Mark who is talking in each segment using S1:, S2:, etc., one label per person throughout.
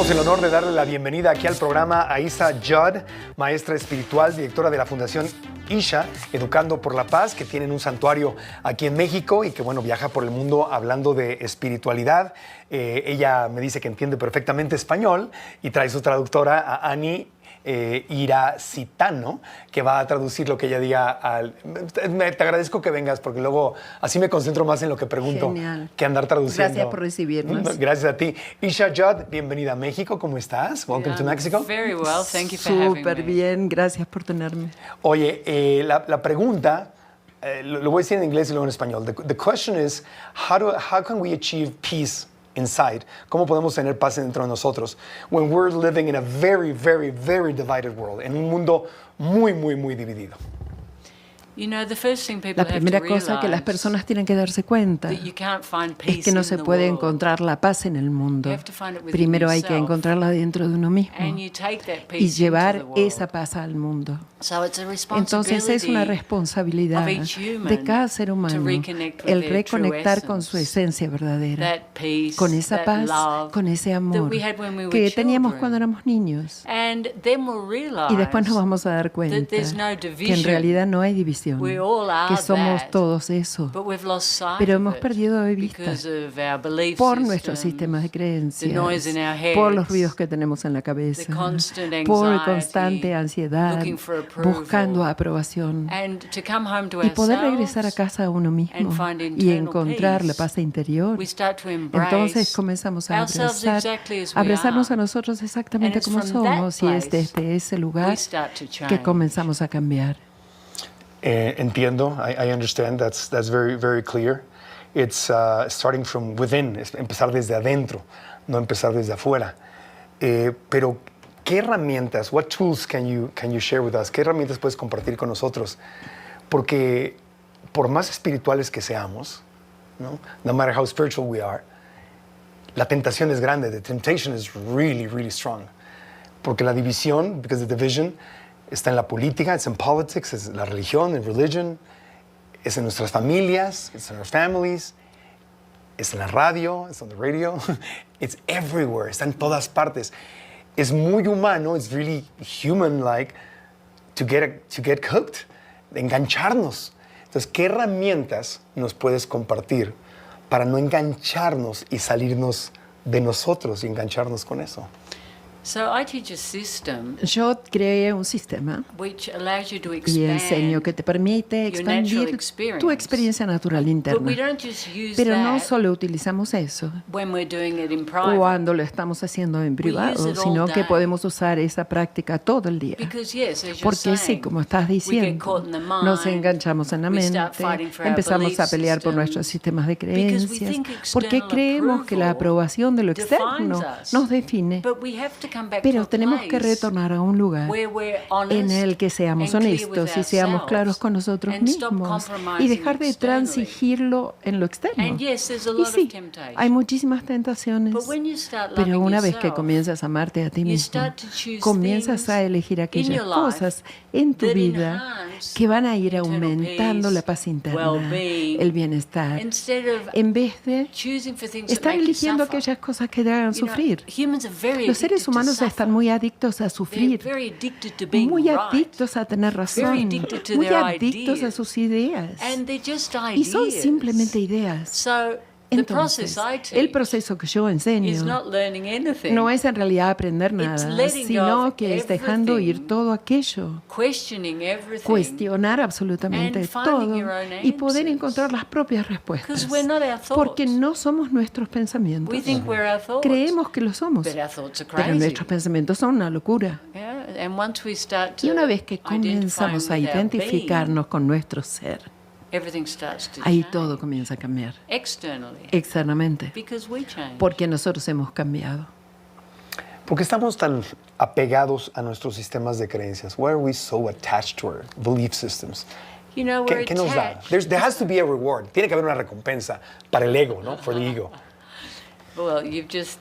S1: Tenemos el honor de darle la bienvenida aquí al programa a Isa Judd, maestra espiritual, directora de la Fundación Isha, Educando por la Paz, que tienen un santuario aquí en México y que, bueno, viaja por el mundo hablando de espiritualidad. Ella me dice que entiende perfectamente español y trae su traductora a Ani Iracitano, que va a traducir lo que ella diga. Te agradezco que vengas porque luego así me concentro más en lo que pregunto.
S2: Genial.
S1: Que andar traduciendo.
S2: Gracias por recibirnos.
S1: Gracias a ti. Isha Judd, bienvenida a México. ¿Cómo estás? Welcome to Mexico.
S3: Very well, thank you for having me.
S2: Súper bien, gracias por tenerme.
S1: Oye, la pregunta, lo voy a decir en inglés y luego en español. The question is, how can we achieve peace inside? ¿Cómo podemos tener paz dentro de nosotros when we're living in a very, very, very divided world? En un mundo muy, muy, muy dividido.
S3: You know, the first thing people
S2: La
S3: have
S2: primera
S3: to
S2: cosa que las
S3: realize
S2: personas tienen que darse cuenta
S3: that you can't find peace
S2: es que no
S3: in
S2: se
S3: the
S2: puede
S3: world.
S2: encontrar la paz en el mundo.
S3: You have to find it within
S2: Primero hay que
S3: yourself.
S2: encontrarla dentro de uno mismo
S3: And you take that peace
S2: y
S3: into
S2: llevar
S3: the world.
S2: esa paz al mundo.
S3: So it's a
S2: Entonces es una
S3: responsibility
S2: responsabilidad
S3: of each human
S2: de cada ser
S3: to
S2: humano
S3: reconnect with
S2: el
S3: their
S2: reconectar
S3: true
S2: con su
S3: essence.
S2: esencia verdadera,
S3: That peace,
S2: con esa
S3: that
S2: paz,
S3: love
S2: con ese
S3: that
S2: amor
S3: we had when we were
S2: que teníamos
S3: children.
S2: cuando éramos niños.
S3: And then we'll realize
S2: Y después nos vamos a dar
S3: that
S2: cuenta
S3: there's no
S2: que en
S3: division.
S2: realidad no hay división,
S3: We all are
S2: que somos
S3: that.
S2: todos eso,
S3: But we've lost sight
S2: pero
S3: of
S2: hemos
S3: it
S2: perdido de vista
S3: because of our belief
S2: por nuestros
S3: systems,
S2: sistemas de
S3: the noise in our
S2: creencias,
S3: heads,
S2: por los ruidos que tenemos en la cabeza,
S3: the constant
S2: por
S3: anxiety,
S2: constante ansiedad,
S3: looking for approval,
S2: buscando aprobación.
S3: and to come home to
S2: Y poder regresar a
S3: ourselves,
S2: casa a uno mismo
S3: and find
S2: y
S3: internal
S2: encontrar la
S3: peace,
S2: paz interior.
S3: we start to embrace
S2: Entonces comenzamos a
S3: ourselves exactly as we
S2: abrazarnos a
S3: are.
S2: nosotros exactamente
S3: And it's
S2: como
S3: from that
S2: somos, y es
S3: place
S2: desde ese lugar
S3: we start to change.
S2: que comenzamos a cambiar.
S1: Entiendo. I understand. That's very, very clear. It's starting from within. Es empezar desde adentro, no empezar desde afuera. Pero, ¿qué herramientas, what tools can you share with us? ¿Qué herramientas puedes compartir con nosotros? Porque por más espirituales que seamos, no matter how spiritual we are, la tentación es grande. The temptation is really, really strong. Porque la división, because the division, está en la política, it's in politics, es en la religión, en religion, es en nuestras familias, it's in our families, es en la radio, it's on the radio, it's everywhere, está en todas partes. Es muy humano, it's really human-like to get cooked, de engancharnos. Entonces, ¿qué herramientas nos puedes compartir para no engancharnos y salirnos de nosotros y engancharnos con eso?
S3: So I teach a system
S2: Yo creé un sistema
S3: which allows you to
S2: y enseño
S3: expand
S2: que te permite
S3: your natural
S2: expandir
S3: experience.
S2: tu experiencia natural
S3: But we
S2: interna.
S3: don't just use
S2: Pero no
S3: that
S2: solo utilizamos eso
S3: when we're doing it in private.
S2: cuando lo estamos haciendo en
S3: use
S2: privado,
S3: it all
S2: sino que
S3: day.
S2: podemos usar esa práctica todo el día.
S3: Because yes, as you're
S2: Porque sí,
S3: saying,
S2: como estás
S3: we get
S2: diciendo,
S3: caught in the mind,
S2: nos enganchamos en la
S3: we
S2: mente,
S3: start fighting for our
S2: empezamos
S3: belief
S2: a pelear por
S3: systems,
S2: nuestros sistemas de
S3: because we
S2: creencias,
S3: think
S2: porque
S3: external
S2: creemos que la
S3: approval
S2: aprobación de lo
S3: defines
S2: externo
S3: us.
S2: nos define.
S3: But we have to come back
S2: Pero
S3: to a
S2: tenemos que
S3: place
S2: retornar a un lugar
S3: where we're honest
S2: en el que seamos
S3: and clear with
S2: honestos y seamos claros con nosotros
S3: and stop
S2: mismos
S3: compromising
S2: y dejar de
S3: externally.
S2: transigirlo en lo externo.
S3: And yes, there's a
S2: Y
S3: lot of
S2: sí,
S3: temptation.
S2: hay muchísimas tentaciones,
S3: But when you start
S2: pero
S3: loving
S2: una vez que
S3: yourself,
S2: comienzas a amarte a ti
S3: you
S2: mismo,
S3: start to choose
S2: comienzas a
S3: things
S2: elegir
S3: in
S2: aquellas
S3: your life
S2: cosas en tu
S3: that
S2: vida
S3: enhance
S2: que van a ir
S3: internal
S2: aumentando
S3: peace,
S2: la paz interna,
S3: well-being,
S2: el bienestar,
S3: instead of
S2: en vez de
S3: choosing for things that
S2: estar
S3: make you
S2: eligiendo
S3: suffer.
S2: aquellas cosas que te hagan
S3: You know,
S2: sufrir.
S3: humans are very
S2: Los seres
S3: addicted to
S2: humanos
S3: suffer.
S2: están muy adictos a
S3: They're
S2: sufrir,
S3: very addicted to being
S2: muy
S3: right.
S2: adictos a tener razón,
S3: addicted to
S2: muy
S3: their
S2: adictos a
S3: ideas.
S2: sus ideas.
S3: And they're just
S2: Y son
S3: ideas.
S2: simplemente ideas.
S3: So the process
S2: Entonces,
S3: I
S2: el
S3: teach
S2: proceso que yo
S3: is
S2: enseño
S3: not learning anything.
S2: no es en realidad aprender
S3: It's
S2: nada,
S3: letting go
S2: sino
S3: of
S2: que es dejando ir
S3: everything,
S2: todo aquello,
S3: questioning everything.
S2: cuestionar absolutamente
S3: and finding
S2: todo
S3: your own
S2: y poder
S3: answers.
S2: encontrar las propias respuestas.
S3: Because we're not our thoughts.
S2: Porque no somos nuestros pensamientos.
S3: We think we're our thoughts.
S2: Creemos que lo somos,
S3: But our thoughts are
S2: pero
S3: crazy.
S2: nuestros pensamientos son una locura.
S3: Yeah, and once we start to
S2: Y una vez que
S3: identify
S2: comenzamos a
S3: with our
S2: identificarnos con nuestro ser,
S3: being, everything starts to
S2: ahí
S3: change
S2: todo comienza a cambiar
S3: externally
S2: externamente,
S3: because we change.
S2: porque nosotros hemos cambiado.
S1: ¿Por qué estamos tan apegados a nuestros sistemas de creencias? Why are we so attached to our belief systems?
S3: You know, we're
S1: ¿Qué nos da?
S3: attached.
S1: There has to be a reward. Tiene que haber una recompensa para el ego, ¿no? For the ego.
S3: Well, you've just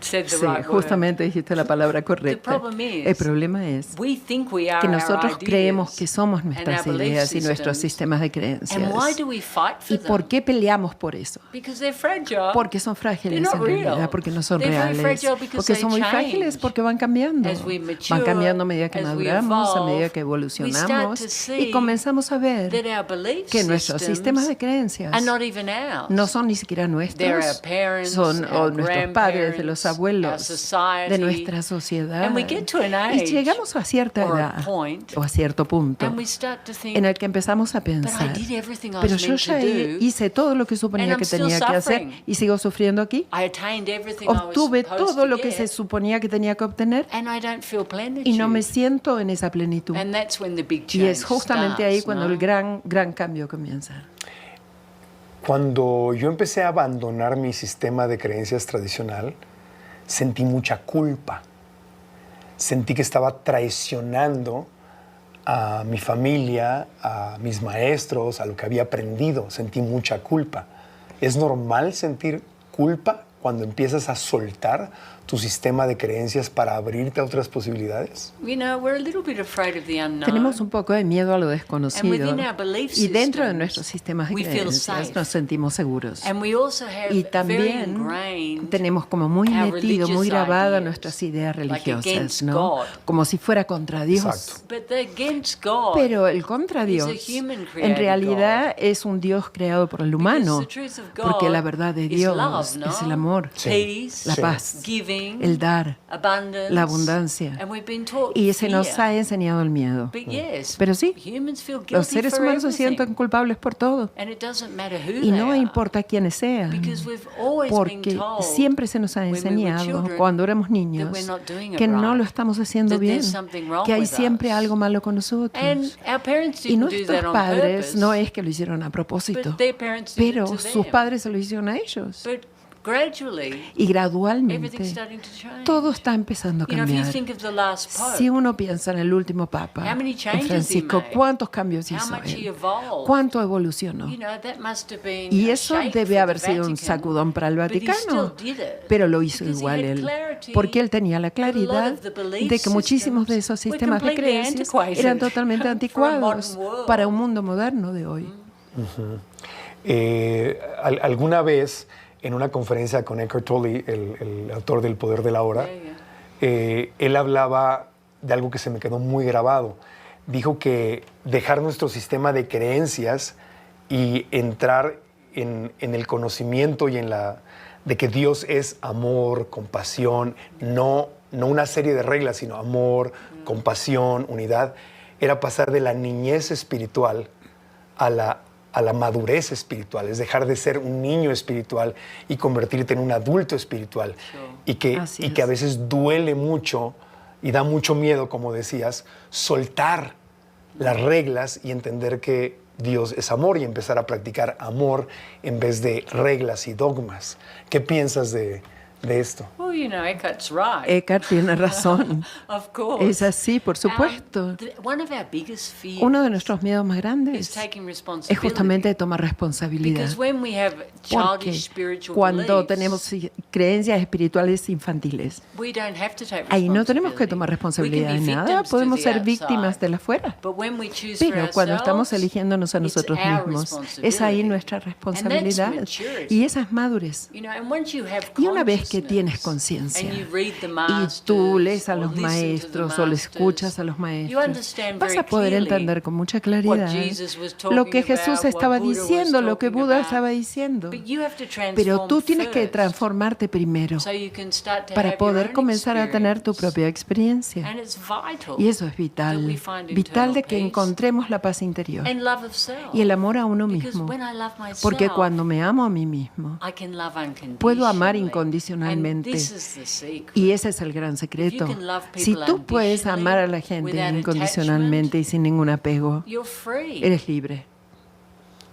S3: said the
S2: Sí,
S3: right word.
S2: justamente dijiste la palabra correcta.
S3: problem is,
S2: El problema es
S3: We think we are
S2: que
S3: our
S2: nosotros
S3: ideas
S2: creemos que somos
S3: and
S2: nuestras
S3: our belief
S2: ideas y nuestros
S3: systems.
S2: sistemas de creencias.
S3: And why do we fight for
S2: ¿Y por
S3: them?
S2: qué peleamos por eso?
S3: Because they're fragile.
S2: Porque son frágiles
S3: They're not
S2: en realidad,
S3: real.
S2: porque no son
S3: They're very
S2: reales,
S3: fragile because
S2: porque
S3: they
S2: son muy
S3: change.
S2: frágiles, porque van cambiando.
S3: As we mature,
S2: Van cambiando a medida que
S3: as we
S2: maduramos, a medida
S3: evolve,
S2: que
S3: we start
S2: evolucionamos
S3: to
S2: y
S3: see
S2: comenzamos a ver
S3: that our belief
S2: que nuestros sistemas de creencias
S3: are not even ours.
S2: no son ni siquiera
S3: They're
S2: nuestros,
S3: our parents,
S2: son
S3: our
S2: nuestros padres, de los
S3: grandparents, our
S2: abuelos,
S3: society.
S2: de nuestra sociedad.
S3: And we get to an
S2: Y
S3: age
S2: llegamos a cierta
S3: or a
S2: edad
S3: point,
S2: o a cierto punto
S3: and we start to think,
S2: en el que empezamos a
S3: but I
S2: pensar,
S3: did everything I
S2: pero
S3: was
S2: yo
S3: meant to
S2: ya
S3: do.
S2: hice todo lo que suponía
S3: and I'm
S2: que
S3: still
S2: tenía que hacer
S3: suffering.
S2: y sigo sufriendo aquí.
S3: I attained everything I was
S2: Obtuve
S3: supposed
S2: todo
S3: to
S2: lo que
S3: get,
S2: se suponía que tenía que obtener
S3: and I don't feel plenitude.
S2: y no me siento en esa plenitud.
S3: And that's when the big
S2: Y
S3: change
S2: es justamente ahí
S3: starts,
S2: cuando
S3: no?
S2: el gran cambio comienza.
S1: Cuando yo empecé a abandonar mi sistema de creencias tradicional, sentí mucha culpa. Sentí que estaba traicionando a mi familia, a mis maestros, a lo que había aprendido. Sentí mucha culpa. ¿Es normal sentir culpa cuando empiezas a soltar tu sistema de creencias para abrirte a otras posibilidades?
S3: You know, we're a little bit afraid of the unknown.
S2: Tenemos un poco de miedo a lo
S3: And
S2: desconocido
S3: within our belief
S2: y dentro de
S3: systems,
S2: nuestros sistemas de
S3: we feel
S2: creencias
S3: safe.
S2: nos sentimos seguros.
S3: And we also have
S2: Y
S3: very
S2: también
S3: ingrained
S2: tenemos como muy
S3: our
S2: metido, muy
S3: religious
S2: grabada
S3: ideas,
S2: nuestras ideas
S3: like
S2: religiosas,
S3: against
S2: ¿no?
S3: God.
S2: Como si fuera contra Dios.
S1: Exacto.
S3: But the against God.
S2: Pero el contra
S3: is a
S2: Dios
S3: human created
S2: en realidad
S3: God.
S2: es un Dios creado por el humano,
S3: Because the truth of God
S2: porque la verdad de
S3: is
S2: Dios
S3: love, ¿no?
S2: es el amor,
S1: Sí.
S3: Peace,
S2: la
S1: Sí.
S2: paz,
S3: giving,
S2: el dar,
S3: abundance,
S2: la abundancia.
S3: and we've been taught
S2: Y se nos
S3: fear.
S2: ha enseñado el miedo.
S3: But yes,
S2: Pero sí,
S3: humans feel guilty
S2: los seres
S3: for
S2: humanos se
S3: everything.
S2: sienten culpables por todo.
S3: And it doesn't matter who
S2: Y
S3: they
S2: no
S3: are.
S2: importa quiénes sean,
S3: Because we've always been
S2: porque
S3: told
S2: siempre se nos ha
S3: when we were
S2: enseñado
S3: children
S2: cuando éramos
S3: that
S2: niños
S3: we're not doing it
S2: que no
S3: right,
S2: lo estamos haciendo
S3: that
S2: bien,
S3: there's something wrong
S2: que hay
S3: with
S2: siempre
S3: us.
S2: algo malo con nosotros.
S3: And our parents
S2: Y
S3: didn't do that
S2: nuestros
S3: on
S2: padres
S3: purpose,
S2: no es que lo hicieron a propósito,
S3: but their parents did it
S2: pero
S3: to
S2: sus
S3: them.
S2: padres se lo hicieron a ellos.
S3: But gradually,
S2: Y gradualmente
S3: everything's starting to change.
S2: todo está empezando a
S3: You know, if you
S2: cambiar.
S3: think of the last pope,
S2: Si uno piensa en el último papa,
S3: How many
S2: en
S3: changes he
S2: Francisco,
S3: made?
S2: ¿cuántos cambios
S3: how
S2: hizo
S3: much he
S2: él?
S3: evolved,
S2: ¿Cuánto evolucionó?
S3: you know, that must have been
S2: Y
S3: a
S2: eso
S3: shake
S2: debe
S3: for
S2: haber
S3: the
S2: sido un
S3: Vatican,
S2: sacudón para el
S3: but he
S2: Vaticano,
S3: still did it,
S2: pero lo hizo
S3: because he
S2: igual
S3: had
S2: él,
S3: clarity
S2: porque él tenía la
S3: that a lot
S2: claridad
S3: of the belief
S2: de que muchísimos de esos
S3: systems
S2: sistemas de
S3: were completely
S2: creencias
S3: antiquated
S2: eran totalmente
S3: for a
S2: anticuados
S3: modern world.
S2: para un mundo moderno de hoy.
S1: Alguna vez, en una conferencia con Eckhart Tolle, el autor del Poder de la Hora, él hablaba de algo que se me quedó muy grabado. Dijo que dejar nuestro sistema de creencias y entrar en el conocimiento y de que Dios es amor, compasión, no una serie de reglas, sino amor, compasión, unidad, era pasar de la niñez espiritual a la madurez espiritual, es dejar de ser un niño espiritual y convertirte en un adulto espiritual. Y que a veces duele mucho y da mucho miedo, como decías, soltar las reglas y entender que Dios es amor y empezar a practicar amor en vez de reglas y dogmas. ¿Qué piensas de esto?
S3: Well, you know, Eckhart's right.
S2: Eckhart tiene razón.
S3: Of course.
S2: Es así, por supuesto.
S3: One of our biggest fears
S2: Uno de nuestros miedos más
S3: is
S2: grandes
S3: taking
S2: es
S3: responsibility.
S2: justamente tomar responsabilidad.
S3: Because when we have
S2: Porque
S3: childish spiritual
S2: cuando
S3: beliefs,
S2: tenemos creencias espirituales infantiles,
S3: we don't have to take
S2: ahí no tenemos que
S3: responsibility.
S2: tomar
S3: We
S2: responsabilidad
S3: can
S2: de
S3: be
S2: nada,
S3: victims to
S2: podemos
S3: the
S2: ser
S3: outside.
S2: víctimas de la afuera.
S3: But when we choose for
S2: Pero cuando estamos
S3: ourselves,
S2: eligiéndonos a
S3: it's
S2: nosotros
S3: our
S2: mismos, es ahí
S3: responsibility.
S2: nuestra
S3: And that's
S2: responsabilidad.
S3: maturity.
S2: Y esa es madurez.
S3: You know, and once you have
S2: Y una vez que tienes
S3: consciousness,
S2: conciencia
S3: and you read the
S2: y
S3: masters,
S2: tú lees a
S3: or
S2: los
S3: listen to the
S2: maestros o le
S3: masters,
S2: escuchas a los
S3: you
S2: maestros,
S3: understand
S2: vas
S3: very
S2: a poder
S3: clearly
S2: entender con mucha
S3: what
S2: claridad
S3: Jesus was
S2: lo que
S3: talking
S2: Jesús
S3: about,
S2: estaba
S3: what Buddha was
S2: diciendo, lo que
S3: talking
S2: Buda
S3: about.
S2: estaba diciendo.
S3: But you have to transform
S2: Pero tú tienes que
S3: first,
S2: transformarte primero
S3: so you can start to
S2: para
S3: have your
S2: poder
S3: own
S2: comenzar a tener tu
S3: experience.
S2: propia experiencia.
S3: And it's vital
S2: Y eso es
S3: that
S2: vital,
S3: we find
S2: vital de
S3: internal
S2: que
S3: peace
S2: encontremos la paz interior
S3: and love of self.
S2: y el amor a uno
S3: Because
S2: mismo.
S3: when I love myself,
S2: Porque cuando me amo a mí mismo,
S3: I can love
S2: puedo amar
S3: unconditionally.
S2: incondicionalmente.
S3: And this is the secret.
S2: Y ese es el gran secreto.
S3: If you can love people
S2: Si tú puedes amar a la gente
S3: without
S2: incondicionalmente y sin ningún apego,
S3: You're free.
S2: eres libre.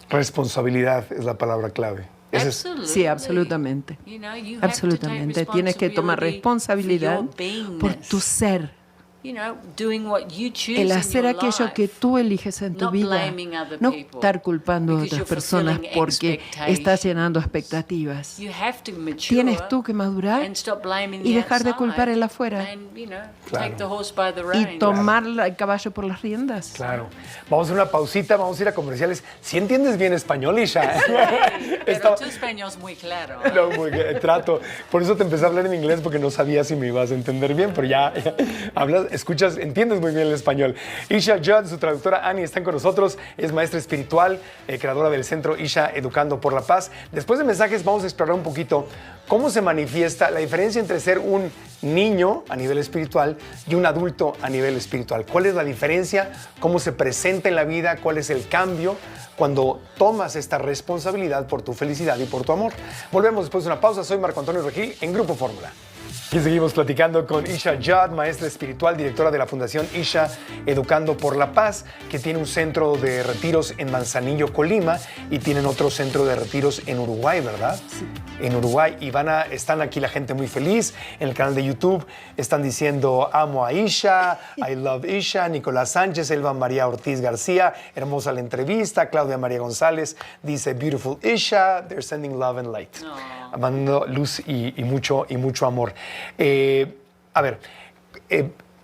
S1: Responsabilidad es la palabra clave. Ese es-
S3: Absolutely.
S2: Sí, absolutamente.
S3: You know, you have to take
S2: Absolutamente. Tienes que tomar responsabilidad
S3: responsibility for your
S2: por tu
S3: beingness.
S2: ser.
S3: you know, doing what you choose
S2: El
S3: in
S2: hacer
S3: your
S2: aquello
S3: life.
S2: que tú eliges en tu
S3: Not
S2: vida,
S3: blaming other
S2: no
S3: people
S2: estar culpando a
S3: because
S2: otras
S3: you're
S2: personas
S3: fulfilling
S2: porque
S3: expectations.
S2: estás llenando expectativas.
S3: You have to mature
S2: Tienes tú que madurar
S3: and stop blaming
S2: y
S3: the
S2: dejar de culpar el
S3: outside
S2: afuera
S3: and, you know,
S1: Claro.
S3: take the horse by the
S2: y
S3: reins.
S2: tomar el caballo por las riendas.
S1: Claro. Vamos a una pausita, vamos a ir a comerciales. Si entiendes bien español, Isha.
S3: Pero
S1: Estaba-
S3: tu español es muy claro.
S1: No, muy bien, trato. Por eso te empecé a hablar en inglés porque no sabía si me ibas a entender bien, pero ya hablas, escuchas, entiendes muy bien el español. Isha Judd, su traductora Annie, están con nosotros. Es maestra espiritual, creadora del centro Isha Educando por la Paz. Después de mensajes vamos a explorar un poquito cómo se manifiesta la diferencia entre ser un niño a nivel espiritual y un adulto a nivel espiritual. ¿Cuál es la diferencia? ¿Cómo se presenta en la vida? ¿Cuál es el cambio cuando tomas esta responsabilidad por tu felicidad y por tu amor? Volvemos después de una pausa. Soy Marco Antonio Regil en Grupo Fórmula. Y seguimos platicando con Isha Judd, maestra espiritual, directora de la Fundación Isha Educando por la Paz, que tiene un centro de retiros en Manzanillo, Colima, y tienen otro centro de retiros en Uruguay, ¿verdad? Sí. En Uruguay. Y están aquí la gente muy feliz. En el canal de YouTube están diciendo, amo a Isha, I love Isha, Nicolás Sánchez, Elba María Ortiz García, hermosa la entrevista. Claudia María González dice, beautiful Isha, they're sending love and light. Mandando luz y mucho amor. A ver,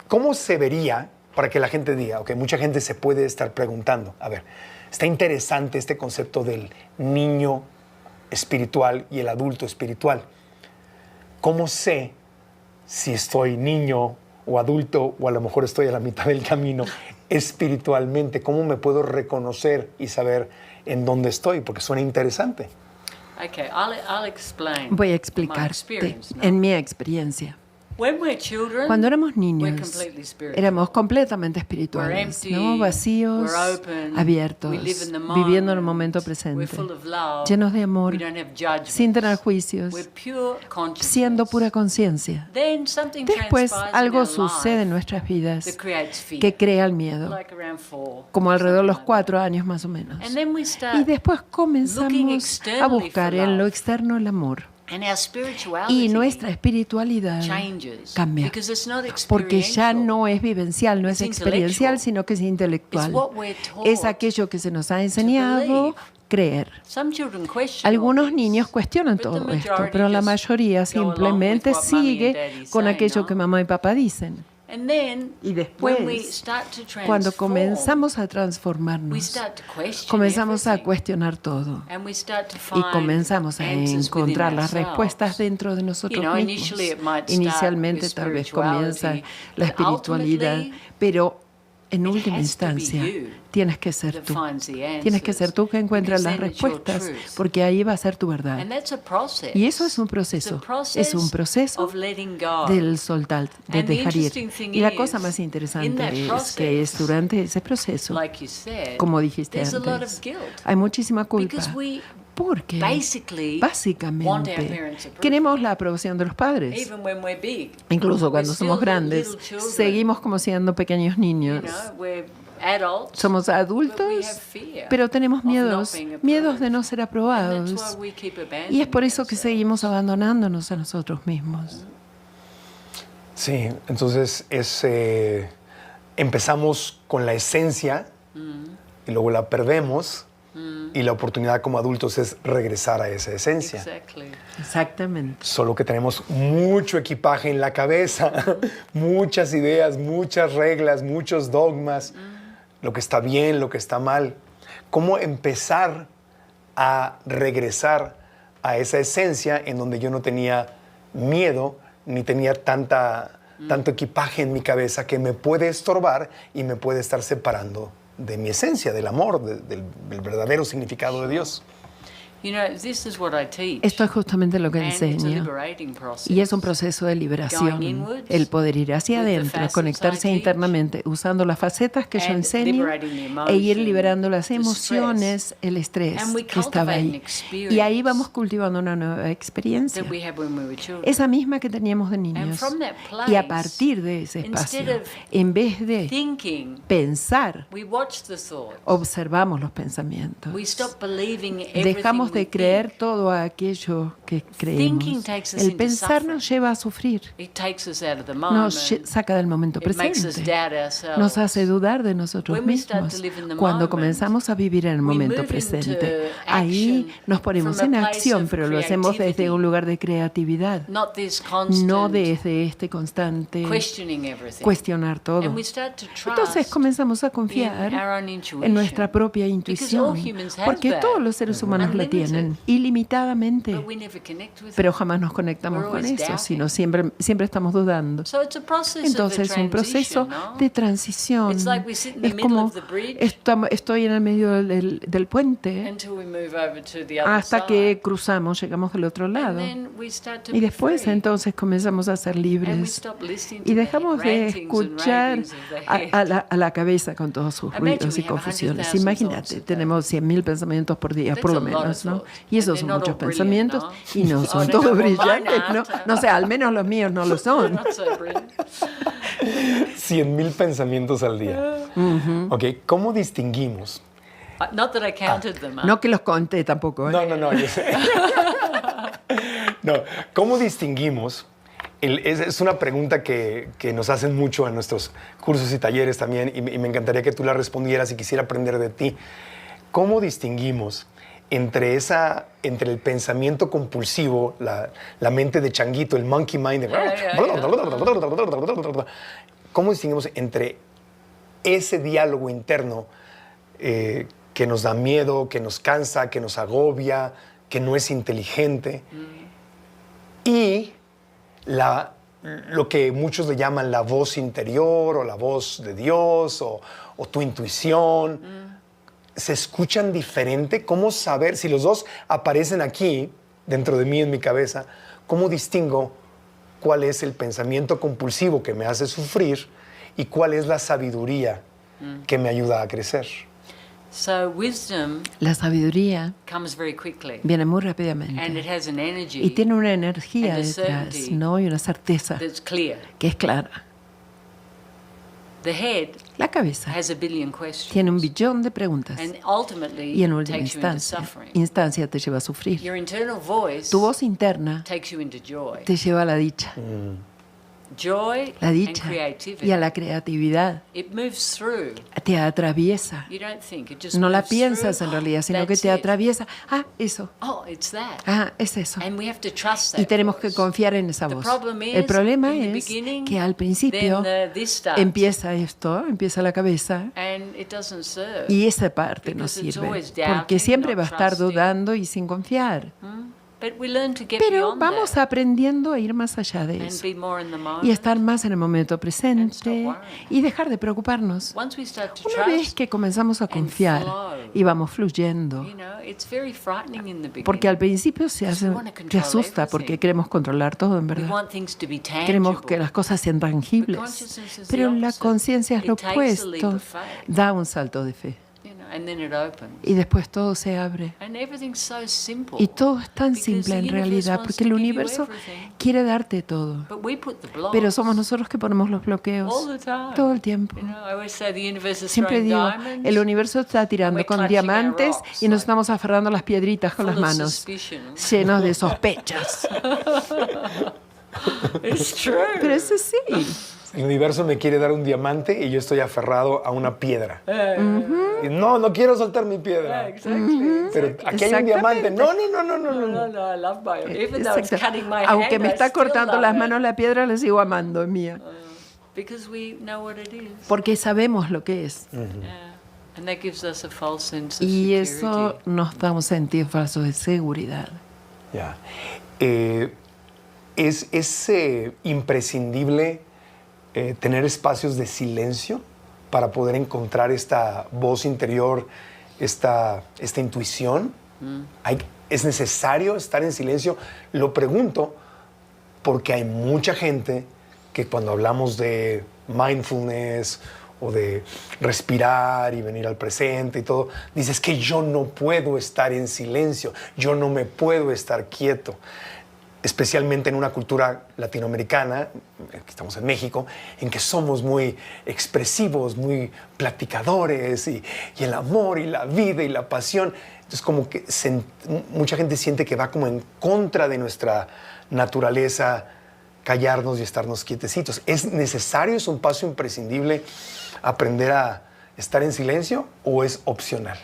S1: ¿cómo se vería para que la gente diga, ok, mucha gente se puede estar preguntando, a ver, está interesante este concepto del niño espiritual y el adulto espiritual. ¿Cómo sé si estoy niño o adulto o a lo mejor estoy a la mitad del camino espiritualmente? ¿Cómo me puedo reconocer y saber en dónde estoy? Porque suena interesante.
S3: Okay, I'll explain.
S2: Voy a
S3: my
S2: explicarte
S3: experience, ¿no?
S2: en mi experiencia.
S3: When we're children,
S2: Cuando éramos
S3: we're
S2: niños,
S3: completely spiritual.
S2: éramos completamente
S3: We're
S2: espirituales,
S3: empty,
S2: ¿no? Vacíos,
S3: we're open,
S2: abiertos,
S3: we live in the
S2: viviendo en el
S3: moment,
S2: momento
S3: we're
S2: presente,
S3: full of love,
S2: llenos de amor,
S3: we don't have judgments,
S2: sin tener juicios,
S3: we're pure consciousness.
S2: siendo pura conciencia.
S3: Then something
S2: Después
S3: transpires
S2: algo
S3: in our
S2: sucede en
S3: life
S2: nuestras vidas
S3: that creates fear,
S2: que crea el miedo,
S3: like around 4,
S2: como alrededor de los
S3: something like
S2: 4 años más o menos.
S3: that. And then we start,
S2: Y después
S3: looking
S2: comenzamos
S3: externally
S2: a buscar
S3: for
S2: en lo
S3: love.
S2: externo el amor.
S3: And our spirituality
S2: Y nuestra espiritualidad
S3: changes
S2: cambia,
S3: because it's not
S2: porque ya
S3: experiential.
S2: no es vivencial, no es
S3: It's
S2: experiencial,
S3: intellectual.
S2: sino que es intelectual.
S3: It's what we're taught
S2: Es aquello que se nos ha enseñado
S3: believe.
S2: creer.
S3: Some children question
S2: Algunos
S3: all this,
S2: niños cuestionan
S3: but the
S2: todo esto,
S3: majority
S2: pero la
S3: just
S2: mayoría
S3: go along
S2: simplemente
S3: with what mommy and
S2: sigue
S3: daddy
S2: con
S3: say,
S2: aquello
S3: ¿no?
S2: que mamá y papá dicen.
S3: And then,
S2: Y
S3: when we
S2: después,
S3: start to
S2: cuando
S3: transform,
S2: comenzamos a
S3: we
S2: transformarnos,
S3: start to question
S2: comenzamos a
S3: everything.
S2: cuestionar todo.
S3: And we start to
S2: Y
S3: find
S2: comenzamos a
S3: answers
S2: encontrar
S3: within
S2: las respuestas
S3: ourselves.
S2: dentro de nosotros
S3: You know,
S2: mismos.
S3: initially it might start
S2: Inicialmente
S3: with
S2: tal vez comienza
S3: spirituality,
S2: la
S3: but
S2: espiritualidad,
S3: ultimately,
S2: pero en
S3: it
S2: última
S3: has to be
S2: instancia
S3: you
S2: tienes que ser
S3: that
S2: tú.
S3: finds the
S2: Tienes que ser tú que
S3: answers,
S2: encuentras las
S3: because then it's your
S2: respuestas,
S3: truth.
S2: porque ahí va a ser tu verdad.
S3: And that's a process.
S2: Y eso es un
S3: It's
S2: proceso.
S3: a process
S2: Es un proceso
S3: of letting go.
S2: del soltar, de
S3: And the
S2: dejar ir.
S3: interesting thing
S2: Y la
S3: is,
S2: cosa más
S3: in
S2: interesante
S3: that
S2: es que es
S3: process,
S2: durante ese proceso,
S3: like you said,
S2: como dijiste
S3: there's a lot
S2: antes,
S3: of guilt.
S2: hay muchísima culpa.
S3: Because we
S2: Porque
S3: basically want our
S2: básicamente
S3: parents' approval.
S2: queremos la aprobación de los padres.
S3: Even when we're big.
S2: Incluso
S3: We're
S2: cuando
S3: still
S2: somos
S3: little
S2: grandes,
S3: children.
S2: seguimos como siendo pequeños
S3: You
S2: niños.
S3: know, we're adults.
S2: Somos
S3: but we
S2: adultos,
S3: have fear
S2: pero tenemos
S3: of not
S2: miedos,
S3: being
S2: miedos de
S3: approved.
S2: no ser
S3: And that's
S2: aprobados.
S3: why we keep
S2: Y es por eso que
S3: abandoning
S2: seguimos abandonándonos a nosotros mismos.
S1: Sí, entonces empezamos con la esencia y luego la perdemos y la oportunidad como adultos es regresar a esa esencia.
S3: Exactly.
S2: Exactamente.
S1: Solo que tenemos mucho equipaje en la cabeza, muchas ideas, muchas reglas, muchos dogmas, lo que está bien, lo que está mal. ¿Cómo empezar a regresar a esa esencia en donde yo no tenía miedo ni tenía tanto equipaje en mi cabeza que me puede estorbar y me puede estar separando de mi esencia, del amor, del verdadero significado de Dios?
S3: You know, this is what I teach.
S2: Esto es justamente lo que
S3: And it's a
S2: enseño.
S3: liberating process.
S2: Y es un proceso de liberación.
S3: Going inwards
S2: El poder ir hacia
S3: with the
S2: adentro,
S3: facets
S2: conectarse
S3: I teach,
S2: internamente, usando las facetas que yo
S3: and
S2: enseño
S3: liberating the
S2: e ir
S3: emotion,
S2: liberando las
S3: the
S2: emociones,
S3: stress.
S2: el estrés
S3: And we
S2: que estaba
S3: cultivate an
S2: ahí.
S3: experience
S2: Y ahí vamos cultivando una nueva experiencia.
S3: that we had when we were children.
S2: Esa misma que teníamos de niños.
S3: from that
S2: Y a
S3: place,
S2: partir de ese
S3: instead
S2: espacio,
S3: of
S2: en vez de
S3: Thinking,
S2: pensar,
S3: we watch the thoughts.
S2: observamos los pensamientos.
S3: We stop believing everything
S2: Dejamos de
S3: we
S2: creer
S3: think.
S2: todo aquello que
S3: Thinking
S2: creemos.
S3: takes us
S2: El
S3: into
S2: pensar
S3: suffering.
S2: nos lleva a sufrir,
S3: It takes us out of the
S2: nos
S3: moment.
S2: saca del momento
S3: It makes us
S2: presente,
S3: doubt ourselves.
S2: nos hace dudar de nosotros
S3: When we start
S2: mismos.
S3: to live in the
S2: Cuando
S3: moment,
S2: comenzamos a vivir en el
S3: we
S2: momento
S3: move
S2: presente,
S3: into
S2: ahí
S3: action
S2: nos ponemos
S3: from a
S2: en
S3: place
S2: acción,
S3: of
S2: pero lo hacemos desde
S3: creativity.
S2: un lugar de creatividad,
S3: Not this constant
S2: no desde este constante
S3: questioning everything.
S2: cuestionar todo.
S3: And we start to
S2: Entonces
S3: trust
S2: comenzamos a
S3: in
S2: confiar
S3: our own intuition.
S2: en nuestra propia
S3: Because
S2: intuición,
S3: all humans have
S2: porque
S3: that.
S2: todos los seres humanos la
S3: Unlimited.
S2: tienen ilimitadamente,
S3: But we never connect with
S2: pero
S3: it.
S2: jamás nos conectamos
S3: We're
S2: con
S3: always
S2: eso,
S3: doubting.
S2: sino siempre estamos dudando.
S3: So it's a process
S2: Entonces
S3: of a
S2: un proceso
S3: transition, ¿no?
S2: de transición.
S3: It's like we sit in the
S2: Es
S3: middle
S2: como
S3: of the bridge
S2: estoy en el medio del puente
S3: until we move over to the other
S2: hasta
S3: side.
S2: que cruzamos, llegamos del otro
S3: And
S2: lado.
S3: then we start to
S2: Y
S3: be
S2: después
S3: free.
S2: entonces comenzamos a ser
S3: And we
S2: libres
S3: stop listening
S2: y
S3: to
S2: dejamos
S3: the
S2: de
S3: rantings and
S2: escuchar
S3: ravings of the head.
S2: a la cabeza con todos sus
S3: Imagine
S2: ruidos y
S3: we have
S2: confusiones.
S3: 100,000
S2: Imagínate,
S3: thoughts a day.
S2: tenemos 100.000 pensamientos por día, por
S3: That's
S2: lo
S3: a lot of
S2: menos, ¿no?
S3: thoughts.
S2: Y esos
S3: And
S2: son
S3: they're not
S2: muchos
S3: all brilliant,
S2: pensamientos
S3: ¿no?
S2: y no
S3: Oh,
S2: son
S3: they
S2: todos
S3: don't, well, mine
S2: brillantes, ¿no?
S3: aren't.
S2: No sé, al menos los míos no lo son.
S3: Not so brilliant.
S1: 100,000 pensamientos al día. Ok, ¿cómo distinguimos?
S3: Not that I counted them.
S2: No que los conté tampoco, ¿eh?
S1: No, yo sé. No, ¿cómo distinguimos? Es una pregunta que nos hacen mucho en nuestros cursos y talleres también, y me encantaría que tú la respondieras y quisiera aprender de ti. ¿Cómo distinguimos entre el pensamiento compulsivo, la mente de changuito, el monkey mind? ¿Cómo distinguimos entre ese diálogo interno que nos da miedo, que nos cansa, que nos agobia, que no es inteligente, y lo que muchos le llaman la voz interior o la voz de Dios o tu intuición? ¿Se escuchan diferente? ¿Cómo saber si los dos aparecen aquí, dentro de mí, en mi cabeza? ¿Cómo distingo cuál es el pensamiento compulsivo que me hace sufrir y cuál es la sabiduría que me ayuda a crecer?
S3: So wisdom
S2: La sabiduría
S3: comes very quickly.
S2: viene muy
S3: And it
S2: rápidamente
S3: has an energy
S2: y tiene una energía
S3: and a
S2: detrás,
S3: certainty
S2: ¿no? Y una certeza
S3: that's clear.
S2: que es clara.
S3: The head
S2: La cabeza
S3: has a billion questions.
S2: tiene un billón de preguntas
S3: And ultimately
S2: y en última
S3: takes you into
S2: instancia
S3: suffering.
S2: te lleva a sufrir.
S3: Your internal voice
S2: Tu voz interna
S3: takes you into joy.
S2: te lleva a la dicha,
S3: Joy
S2: la
S3: and
S2: dicha
S3: creativity.
S2: y a la creatividad.
S3: It moves through.
S2: Te atraviesa.
S3: You don't think, it just
S2: No la
S3: moves
S2: piensas
S3: through.
S2: en realidad, sino que
S3: That's
S2: te
S3: it.
S2: atraviesa. Ah, eso.
S3: Oh, it's that.
S2: Ah, es eso.
S3: And we have to trust that
S2: Y tenemos que
S3: voice.
S2: confiar en esa
S3: The
S2: voz.
S3: problem is,
S2: El problema
S3: in the
S2: es
S3: beginning,
S2: que al principio
S3: then this starts.
S2: empieza esto, empieza la cabeza,
S3: And it doesn't serve.
S2: y esa parte no
S3: Because it's
S2: sirve.
S3: always doubting,
S2: Porque siempre
S3: not
S2: va a estar
S3: trusting.
S2: dudando y sin confiar.
S3: But we learn to get
S2: Pero
S3: beyond
S2: vamos
S3: that
S2: aprendiendo a ir más allá de
S3: and
S2: eso.
S3: be more in the moment.
S2: Y estar más en el momento
S3: And
S2: presente
S3: stop worrying.
S2: y dejar de preocuparnos.
S3: Once we start to
S2: Una vez
S3: trust,
S2: que comenzamos a
S3: and
S2: confiar
S3: flow.
S2: y vamos fluyendo,
S3: you know, it's very frightening in the beginning.
S2: porque al principio se
S3: Because we
S2: hace,
S3: wanna
S2: te
S3: control
S2: asusta porque
S3: everything.
S2: queremos controlar todo en
S3: We
S2: verdad.
S3: want things to be tangible.
S2: Queremos que las cosas sean
S3: But
S2: tangibles.
S3: consciousness is the
S2: Pero la
S3: opposite.
S2: conciencia es lo
S3: It takes a leap
S2: opuesto.
S3: of faith,
S2: Da un salto de fe.
S3: you know, and then it opens.
S2: Y después todo se abre.
S3: And everything's so simple.
S2: Y todo es tan
S3: Because
S2: simple
S3: the
S2: en
S3: universe
S2: realidad,
S3: wants
S2: porque
S3: to
S2: el
S3: give you
S2: universo
S3: everything.
S2: quiere darte todo.
S3: But we put the blocks
S2: Pero somos nosotros que ponemos los bloqueos
S3: all the time.
S2: todo el tiempo.
S3: You know, I always say the universe is
S2: Siempre
S3: throwing
S2: digo,
S3: diamonds
S2: el universo está tirando
S3: we're
S2: con
S3: clutching our
S2: diamantes
S3: rocks,
S2: y nos
S3: like,
S2: estamos aferrando las piedritas con las
S3: full of
S2: manos,
S3: suspicions.
S2: llenos de sospechas.
S3: It's true.
S2: Pero eso sí.
S1: El universo me quiere dar un diamante y yo estoy aferrado a una piedra. Y no quiero soltar mi piedra.
S3: Exactly.
S1: Pero aquí hay un diamante. No.
S3: No, I love my even though it's
S2: Exacto.
S3: cutting my
S2: Aunque
S3: hand,
S2: me
S3: I
S2: está
S3: still
S2: cortando
S3: love
S2: las
S3: it.
S2: manos la piedra, la sigo amando, es mía.
S3: Because we know what it is.
S2: Porque sabemos lo que es.
S3: Yeah. And that gives us a false sense of
S2: Y
S3: security.
S2: eso nos da un sentido falso de seguridad.
S1: Ya. ¿Es imprescindible tener espacios de silencio para poder encontrar esta voz interior, esta intuición? ¿Es necesario estar en silencio? Lo pregunto porque hay mucha gente que cuando hablamos de mindfulness o de respirar y venir al presente y todo, dices que yo no puedo estar en silencio, yo no me puedo estar quieto. especialmente en una cultura latinoamericana, que estamos en México, en que somos muy expresivos, muy platicadores, y el amor y la vida y la pasión. Entonces como que mucha gente siente que va como en contra de nuestra naturaleza callarnos y estarnos quietecitos. ¿Es necesario, es un paso imprescindible aprender a estar en silencio o es opcional?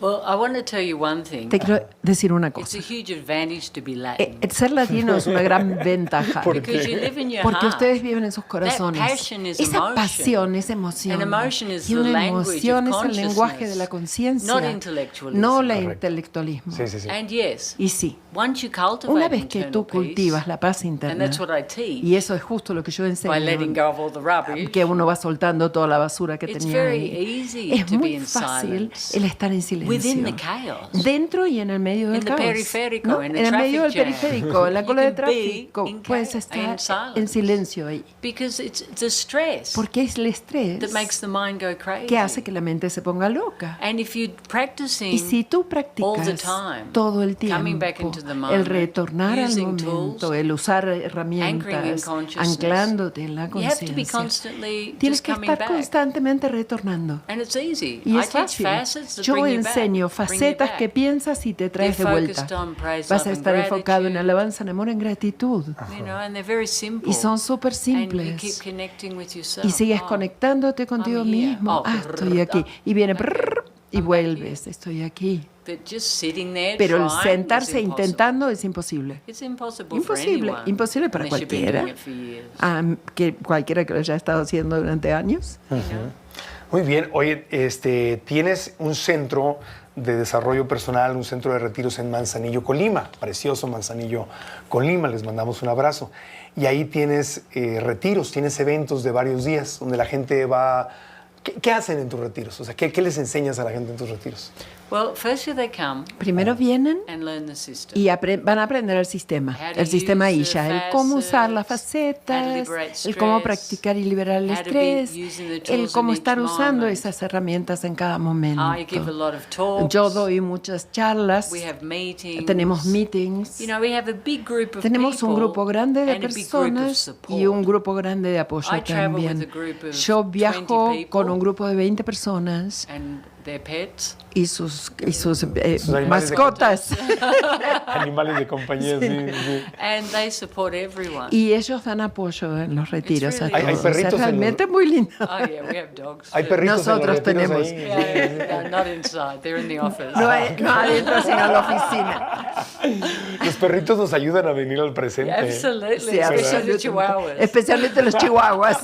S3: Well, I want to tell you one thing.
S2: Te quiero decir una
S3: It's
S2: cosa.
S3: a huge advantage to be Latin.
S2: Ser latino es una gran ventaja.
S3: Because you live in your
S2: Porque
S3: heart.
S2: ustedes viven en sus corazones.
S3: passion is
S2: Esa
S3: emotion.
S2: pasión es emoción.
S3: And emotion is
S2: Y
S3: the
S2: una
S3: language
S2: emoción
S3: of
S2: es el lenguaje de la
S3: consciousness,
S2: conciencia,
S3: not intellectualism.
S2: no el
S1: Correcto.
S2: intelectualismo.
S1: Sí, sí, sí.
S3: And yes,
S2: Y sí,
S3: once you cultivate
S2: una vez que
S3: internal
S2: tú cultivas
S3: peace,
S2: la paz
S3: and
S2: interna,
S3: that's what I teach,
S2: y eso es justo lo que yo enseño,
S3: by letting go of all the rubbish,
S2: que uno va soltando toda la basura que
S3: it's
S2: tenía
S3: very
S2: ahí.
S3: easy
S2: Es
S3: to be
S2: muy
S3: in
S2: fácil
S3: silence
S2: el estar en
S3: within the
S2: silencio.
S3: chaos.
S2: Dentro y en el medio del
S3: In the
S2: caos.
S3: periférico,
S2: ¿no?
S3: in
S2: En
S3: the
S2: el medio del
S3: traffic jam.
S2: periférico, en la
S3: You
S2: cola de
S3: can be
S2: tráfico,
S3: in
S2: puedes
S3: chaos, in
S2: estar
S3: silence.
S2: en silencio ahí.
S3: Because it's the stress
S2: Porque es el estrés
S3: that makes the mind go crazy.
S2: que hace que la mente se ponga loca.
S3: And if you're practicing
S2: Y si tú
S3: all the
S2: practicas
S3: time,
S2: todo el
S3: coming back
S2: tiempo
S3: into the moment,
S2: el retornar al
S3: using
S2: momento,
S3: tools,
S2: el usar
S3: anchoring in
S2: herramientas,
S3: consciousness,
S2: anclándote en la
S3: you have to be
S2: conciencia,
S3: constantly
S2: tienes
S3: just
S2: que
S3: coming
S2: estar
S3: back.
S2: constantemente retornando.
S3: And it's easy.
S2: Y
S3: I
S2: es
S3: teach
S2: fácil.
S3: facets that
S2: Yo
S3: bring you
S2: enseño
S3: back, bring you
S2: facetas
S3: back.
S2: que piensas y te traes de
S3: They're
S2: vuelta.
S3: focused on praise,
S2: Vas a
S3: love, and
S2: estar enfocado en
S3: gratitude.
S2: alabanza, en amor, en gratitud.
S3: You know, and they're very simple.
S2: Y son súper
S3: And you
S2: simples.
S3: keep connecting with yourself.
S2: Y sigues
S3: Oh,
S2: conectándote contigo
S3: I'm here.
S2: mismo.
S3: Oh,
S2: Estoy aquí. Y viene
S3: okay.
S2: y
S3: I'm back
S2: vuelves. Estoy aquí.
S3: But just sitting there
S2: Pero el
S3: trying is
S2: sentarse
S3: impossible.
S2: intentando es imposible.
S3: It's impossible,
S2: Imposible,
S3: for anyone,
S2: imposible para
S3: unless you've been
S2: cualquiera.
S3: doing it for years.
S2: Que cualquiera que lo haya estado haciendo durante años.
S1: Muy bien. Oye, tienes un centro de desarrollo personal, un centro de retiros en Manzanillo, Colima. Precioso Manzanillo, Colima. Les mandamos un abrazo. Y ahí tienes retiros, tienes eventos de varios días donde la gente va... ¿Qué hacen en tus retiros? O sea, ¿qué les enseñas a la gente en tus retiros?
S3: Well, firstly they come
S2: Primero vienen
S3: and learn the system.
S2: y van a aprender el sistema
S3: use
S2: ISHA,
S3: the
S2: el cómo usar las
S3: facets, how to
S2: facetas,
S3: liberate
S2: el cómo
S3: stress,
S2: practicar y liberar el
S3: how to be
S2: estrés,
S3: using the
S2: el
S3: tools
S2: cómo
S3: in
S2: estar
S3: each
S2: usando
S3: moment.
S2: esas herramientas en cada momento.
S3: I give a lot of talks.
S2: Yo doy muchas charlas,
S3: We have meetings.
S2: tenemos meetings,
S3: You know, we have a big group of
S2: tenemos un
S3: people
S2: grupo grande de
S3: and a big group of
S2: personas
S3: support.
S2: y un grupo grande de apoyo
S3: I travel with
S2: también.
S3: a group of
S2: Yo
S3: 20
S2: viajo
S3: people.
S2: con un grupo de 20 personas
S3: And their pets.
S2: y sus
S1: Sus animales de
S2: mascotas.
S1: Animales de compañía, sí. Sí.
S3: And they support everyone.
S2: Y ellos dan apoyo en los retiros.
S3: really
S2: a
S1: Hay
S2: todos.
S1: perritos en
S2: Realmente muy lindo.
S3: Oh yeah, we have dogs.
S1: Hay
S3: too.
S1: perritos
S2: Nosotros
S1: en los retiros
S2: tenemos.
S1: ahí.
S3: Yeah, no, not inside. They're in the office.
S2: No, no adentro, sino en la oficina.
S1: Los perritos nos ayudan a venir al presente.
S3: Yeah, absolutely,
S2: Sí,
S3: especially the
S2: absolutamente.
S3: chihuahuas.
S2: Especialmente los chihuahuas.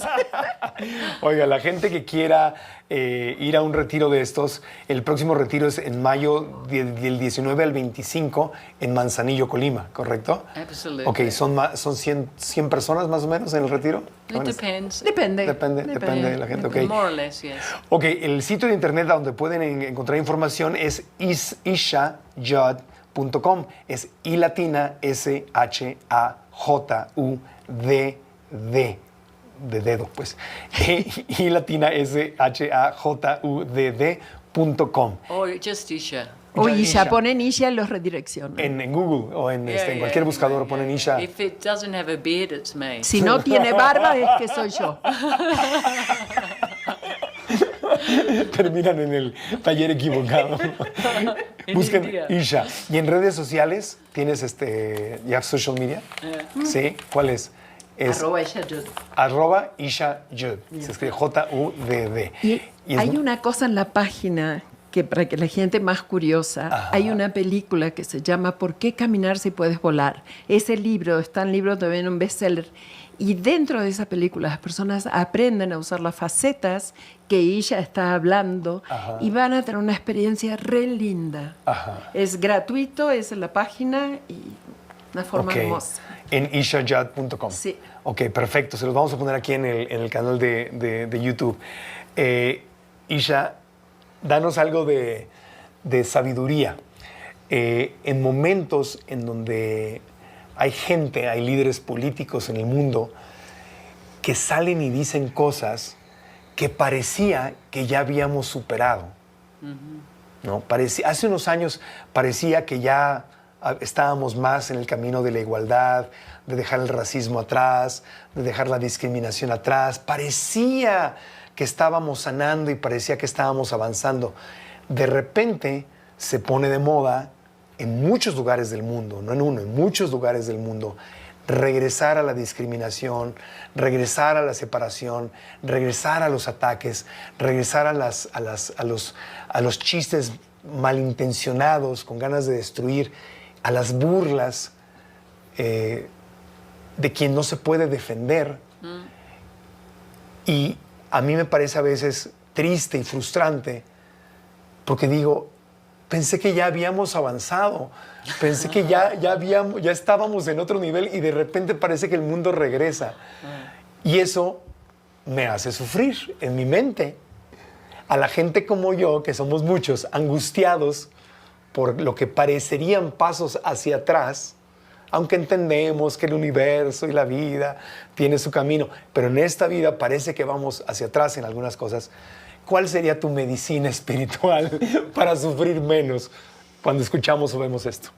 S1: Oiga, la gente que quiera ir a un retiro de estos, el próximo retiro es en mayo del 19 al 25 en Manzanillo, Colima, ¿correcto?
S3: Absolutely.
S1: Ok, son 100 personas más o menos en el retiro.
S3: It depends.
S2: Depende.
S1: Depende de la gente, ok.
S3: More or less, yes.
S1: Ok, el sitio de internet donde pueden encontrar información es ishajud.com. Es I latina SHAJUDD. De dedo, pues. I latina SHAJUDD.com.
S3: Or just Isha.
S2: O
S1: Isha.
S2: Isha, ponen Isha y los redireccionan.
S1: En Google o en
S3: Yeah,
S1: cualquier
S3: yeah,
S1: buscador
S3: yeah,
S1: ponen
S3: yeah.
S1: Isha.
S3: If it doesn't have a beard, it's me.
S2: Si no tiene barba, es que soy yo.
S1: Terminan en el taller equivocado. Busquen
S3: India.
S1: Isha. Y en redes sociales, ¿tienes ya social media? Sí, ¿cuál es? Es
S2: Arroba Isha Yud.
S1: arroba Isha Yud. Se escribe Judd.
S2: Y
S1: es-
S2: hay una cosa en la página que para que la gente más curiosa,
S1: Ajá.
S2: hay una película que se llama ¿Por qué caminar si puedes volar? Ese libro, está en libro también un bestseller. Y dentro de esa película las personas aprenden a usar las facetas que ella está hablando
S1: Ajá.
S2: y van a tener una experiencia re linda.
S1: Ajá.
S2: Es gratuito, es en la página y una forma
S1: Ok.
S2: hermosa.
S1: En ishajud.com.
S2: Sí.
S1: Ok, perfecto. Se los vamos a poner aquí en el canal de YouTube. Isha, danos algo de sabiduría. En momentos en donde hay gente, hay líderes políticos en el mundo que salen y dicen cosas que parecía que ya habíamos superado. ¿No? Hace unos años parecía que ya estábamos más en el camino de la igualdad, de dejar el racismo atrás, de dejar la discriminación atrás. Parecía que estábamos sanando y parecía que estábamos avanzando. De repente se pone de moda en muchos lugares del mundo, no en uno, en muchos lugares del mundo, regresar a la discriminación, regresar a la separación, regresar a los ataques, regresar a los chistes malintencionados, con ganas de destruir, a las burlas de quien no se puede defender. Y a mí me parece a veces triste y frustrante, porque digo, pensé que ya habíamos avanzado, pensé que ya estábamos en otro nivel y de repente parece que el mundo regresa. Y eso me hace sufrir en mi mente. A la gente como yo, que somos muchos, angustiados por lo que parecerían pasos hacia atrás, aunque entendemos que el universo y la vida tiene su camino, pero en esta vida parece que vamos hacia atrás en algunas cosas. ¿Cuál sería tu medicina espiritual para sufrir menos cuando escuchamos o vemos esto?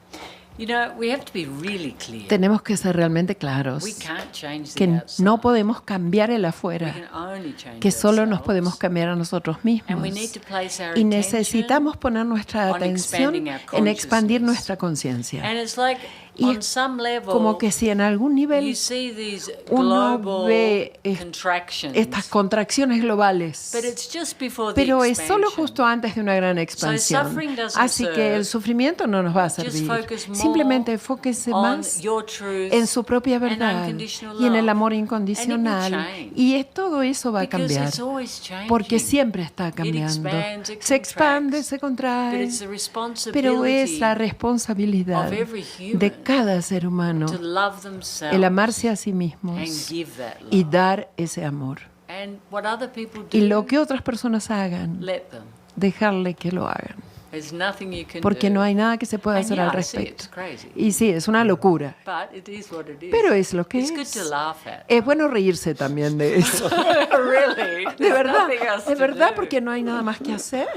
S3: You know, we have to be really clear.
S2: Tenemos que ser realmente claros
S3: We can't change the
S2: que
S3: outside.
S2: no podemos cambiar el
S3: We
S2: afuera,
S3: can only change
S2: que solo nos
S3: ourselves.
S2: podemos cambiar a nosotros
S3: And we
S2: mismos.
S3: need to place our
S2: Y
S3: attention
S2: necesitamos poner nuestra
S3: on
S2: atención
S3: expanding our
S2: en expandir
S3: consciousness.
S2: nuestra conciencia.
S3: And it's like,
S2: Y
S3: on
S2: es
S3: some level,
S2: como que si en algún
S3: you
S2: nivel
S3: see these
S2: uno
S3: global
S2: ve
S3: contractions.
S2: estas contracciones globales,
S3: But it's just before the
S2: pero es solo
S3: expansion.
S2: justo antes de una gran expansión.
S3: suffering doesn't
S2: Así que el
S3: serve.
S2: sufrimiento no nos va a
S3: Just
S2: servir.
S3: focus more
S2: Simplemente enfóquese
S3: on
S2: más
S3: your truth
S2: en su propia
S3: and
S2: verdad
S3: unconditional
S2: y en el
S3: love.
S2: amor
S3: And
S2: incondicional.
S3: it will change.
S2: Y todo eso va a
S3: Because
S2: cambiar.
S3: it's always changing.
S2: Porque siempre está
S3: It
S2: cambiando.
S3: expands, it
S2: Se expande,
S3: contracts.
S2: se
S3: But
S2: contrae.
S3: it's the responsibility
S2: Pero es la responsabilidad
S3: of every human
S2: de cada ser humano
S3: to love themselves
S2: el amarse a sí
S3: and
S2: mismos
S3: give that love.
S2: y dar ese amor.
S3: And what other people do,
S2: Y lo que otras personas hagan,
S3: let them.
S2: dejarle que lo hagan.
S3: There's nothing you can
S2: Porque
S3: do.
S2: no hay nada que se pueda
S3: And
S2: hacer
S3: yeah,
S2: al
S3: I see,
S2: respecto.
S3: it's crazy.
S2: Y sí, es una locura.
S3: But it is what it is.
S2: Pero es lo que
S3: It's
S2: es.
S3: good to laugh at.
S2: Es bueno reírse también de eso.
S3: Really?
S2: De
S3: There's
S2: verdad,
S3: nothing else
S2: de
S3: to
S2: verdad,
S3: do.
S2: porque no hay nada más que hacer.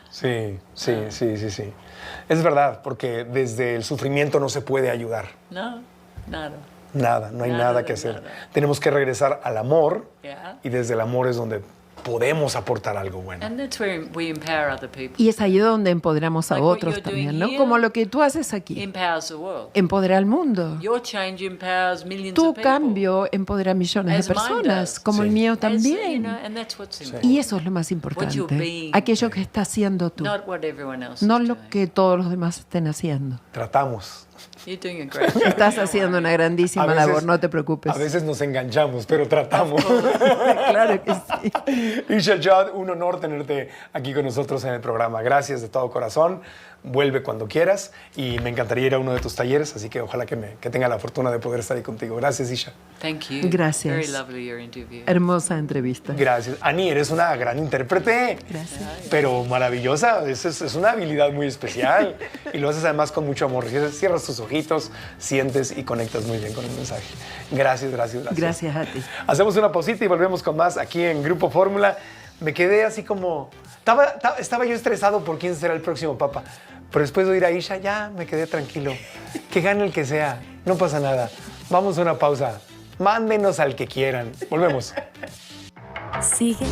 S1: Sí. Es verdad, porque desde el sufrimiento no se puede ayudar.
S3: No, nada.
S1: Nada, no hay
S3: Nada
S1: nada
S3: de
S1: que hacer.
S3: nada.
S1: Tenemos que regresar al amor
S3: Yeah.
S1: y desde el amor es donde podemos aportar algo bueno.
S3: And that's where we empower other people.
S2: Y es ahí donde empoderamos a
S3: Like what
S2: otros
S3: you're doing
S2: también, ¿no?
S3: here
S2: Como lo que tú haces aquí.
S3: Empowers the world.
S2: Empodera al mundo.
S3: Your change empowers millions
S2: Tu
S3: of people.
S2: cambio empodera a millones
S3: As
S2: de
S3: mine
S2: personas,
S3: does.
S2: como el
S1: Sí.
S2: mío
S3: As,
S2: también.
S3: and that's what's important.
S2: Y eso es lo más
S3: you're
S2: importante.
S3: being.
S2: Aquello que estás haciendo tú,
S3: Not what everyone else
S2: no
S3: is
S2: lo
S3: doing.
S2: que todos los demás estén haciendo.
S1: Tratamos.
S3: You're doing a great job.
S2: Estás haciendo una grandísima labor, no te preocupes.
S1: A veces nos enganchamos, pero tratamos.
S2: Claro que sí.
S1: Isha Judd, un honor tenerte aquí con nosotros en el programa. Gracias de todo corazón. Vuelve cuando quieras y me encantaría ir a uno de tus talleres, así que ojalá que tenga la fortuna de poder estar ahí contigo. Gracias, Isha.
S3: Thank you.
S2: Gracias.
S3: Very lovely your interview.
S2: Hermosa entrevista.
S1: Gracias. Ani, eres una gran intérprete.
S2: Gracias.
S1: Pero maravillosa. Es una habilidad muy especial. Y lo haces además con mucho amor. Cierras tus ojitos, sientes y conectas muy bien con el mensaje. Gracias.
S2: Gracias a ti.
S1: Hacemos una pausita y volvemos con más aquí en Grupo Fórmula. Me quedé así como... Estaba yo estresado por quién será el próximo papa. Pero después de oír a Isha, ya me quedé tranquilo. Que gane el que sea. No pasa nada. Vamos a una pausa. Mándenos al que quieran. Volvemos.
S4: Sigue